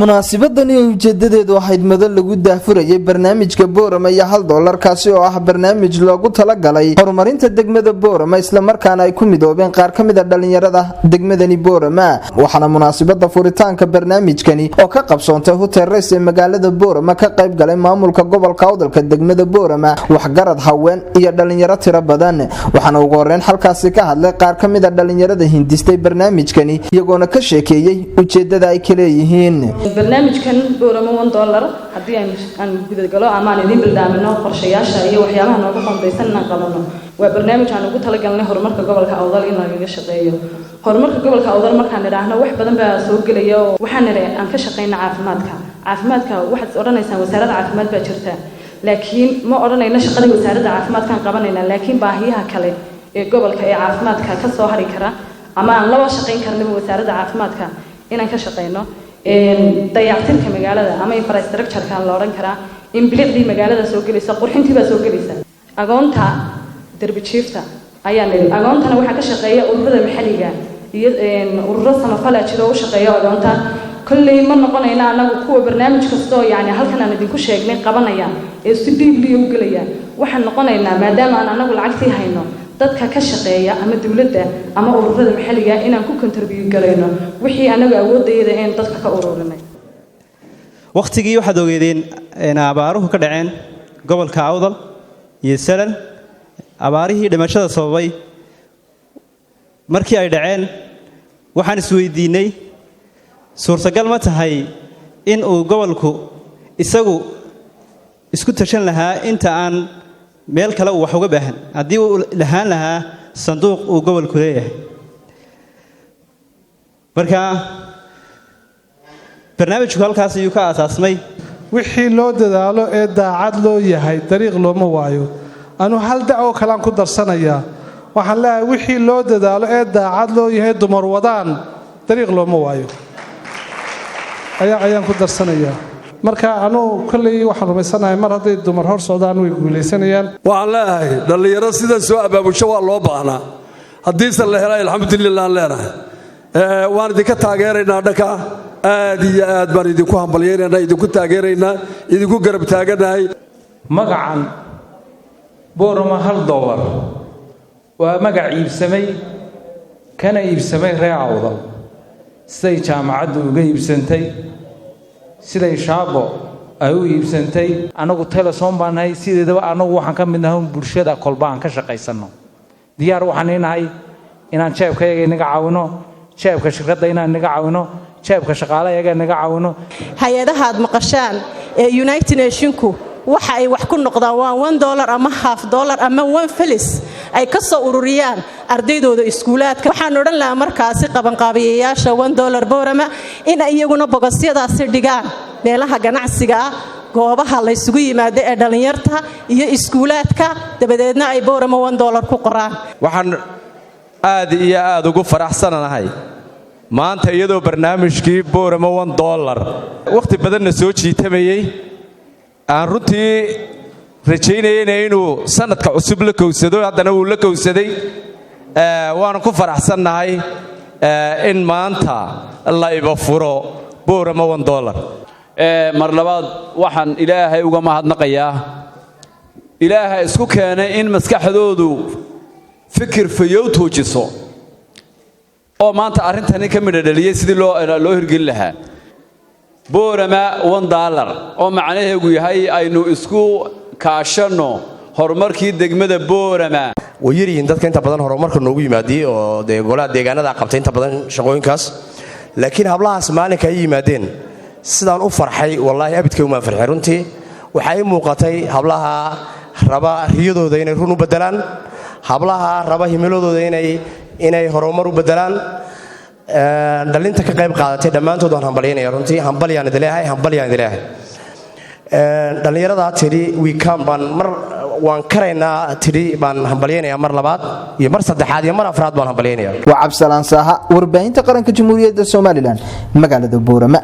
munaasabadani oo ujeedadeedu ahayd madal lagu daahfurayay barnaamijka Boorama iyo $1 kaasi oo ah barnaamij loogu talagalay horumarinta degmada Boorama isla markaana ay ku midoobeen qaar kamid ah dhalinyarada degmadani Boorama waxaana munaasabada furitaanka barnaamijkani oo ka qabsoontay hotel Rays ee magaalada Boorama ka qayb galay maamulka gobolka Awdalka degmada Boorama waxgarad haween iyo dhalinyaro tiro badan waxaana ugu horeyn halkaasi ka hadlay qaar kamid ah dhalinyarada hindistay barnaamijkani iyagoona ka sheekeeyay ujeedada ay kale yihiin barnaamijkan Boorama $1 hadii aan gudad galo ama aan idin bildaamino qorshayaasha iyo waxyaabaha noogu qondaysan inaan qabano waa barnaamij aan ugu talagalnay horumarka gobolka Awdal in laga shaqeeyo horumarka gobolka Awdal markaan idhaahno wax badan baa soo galaya waxaan aan ka shaqeynaa caafimaadka waxaad oranaysaa wasaaradda caafimaad baa jirta laakiin ma oranayna shaqada wasaaradda caafimaadka qabanayna laakiin baahiyaha kale ee gobolka ee caafimaadka ka soo hari kara ama aan la shaqeyn karno wasaaradda caafimaadka inaan ka shaqeyno dayactirka magaalada ama infrastructure-ka la oran karaa in bilicdii magaalada soo galaysa qurxintii baa soo galaysa agoonta darbi jiifta ayaa leeyahay agoontana waxa ka shaqeeya ururada maxalliga iyo ururo samafal jiro oo shaqeeya agoonta kulli ma noqonayna anagu kuwa barnaamij kasto yaani halkan aan idinku sheegnay qabanaya ee si deeply u galaya waxaan noqonaynaa maadaama aan anagu lacagtii hayno dadka ka shaqeeya ama dawladda ama ururada maxalliga inaan ku contribute gareyno wixii anagu awoodayda in dadka ka ururinay waqtigii waxaad ogeedeen in abaaruhu ka dhaceen gobolka Awdal iyo Salan abaarihii dhimashada sababay markii ay dhaceen waxaan isweydiinay suurtagal ma tahay in uu gobolku isagu isku tashan lahaa inta aan meel kale wax uga baahan hadii uu lahaan lahaa sanduuq uu gobolku leeyahay marka barnaamijku halkaas ayuu ka asaasmay wixii loo dadaalo ee daacad loo yahay dariiq looma waayo anu hal dacwo kale aan ku darsanaya waxaan leeyahay wixii loo dadaalo ee daacad loo yahay dumar wadaan dariiq looma waayo ayaan ku darsanaya marka anu kulli waxaan rumaysanahay mar haday dumar hor socdaan way guuleysanayaan waxaan leeyahay dhalinyaro sida soo abaabusho waa loo baahnaa haddii san la helay alxamdulillaah leenahay waan idinka taageeraynaa dhanka aad iyo aad baan idinku hambalyeynaa idinku taageeraynaa idinku garab taaganahay magacan Boorama $1 waa magac iibsamay kana iibsamay reer Awdal siday jaamacaddu uga iibsantay siday shaabo ay u iibsantay anagu telesom baanahay sideedaba anagu waxaan ka mid nahay bulshada kolbaan ka shaqeysano diyaar waxaan inahay inaan jeebkayga inaga caawino jeebka shirkadda inaan inaga caawino jeebka shaqaalaha inaga caawino hay'adaha aad maqashaan ee United Nations-ku waxa ay wax ku noqdaan waa $1 ama $1/2 ama $1 ay ka soo ururiyaan ardaydooda iskuulaadka waxaan oran lahaa markaasi qabanqaabiyeyaasha $1 Boorama in iyaguna bogosyadaasi dhigaan meelaha ganacsiga goobaha la isugu yimaado ee dhalinyarta iyo iskuulaadka dabadeedna ay Boorama $1 ku qoraan waxaan aad iyo aad ugu faraxsanahay maanta iyadoo barnaamijkii Boorama $1 waqti badan soo jiitamayay aan runtii rajaynayay inuu sanadka cusub la kowsado haddana uu la kowsaday waan ku faraxsanahay in maanta la iba furo Boorama $1 mar labaad waxaan ilaahay uga mahadnaqayaa ilaahay isku keenay in maskaxdoodu fikir fayow toojiso oo maanta arintani ka midhaliyay sidii loo hirgelin lahaa Boorama $1 oo macnaheedu yahay aynu isku kaashano horumarkii degmada Boorama wayiriin dadka inta badan horumarka noogu yimaadii oo golaha deegaanada qabtay inta badan shaqooyinkaas laakiin hablahaas maalinka ay yimaadeen sidaan u farxay wallahi abidkay uma farxay runtii waxay muuqatay hablaha raba riyadooda inay run u bedelaan hablaha raba himiladooda inay horumar u bedelaan dhalinta ka qayb qaadatay dhamaantood waan hambalyeynaa runtii hambalyaan idilaahay dhalinyarada tiri weekend baan mar waan karaynaa tiri baan hambalyeynaa mar labaad iyo mar saddexaad iyo mar afraad baan hambalyeynaa waa Cabsalaan Saaha warbaahinta qaranka Jamhuuriyadda Soomaaliland magaalada Boorama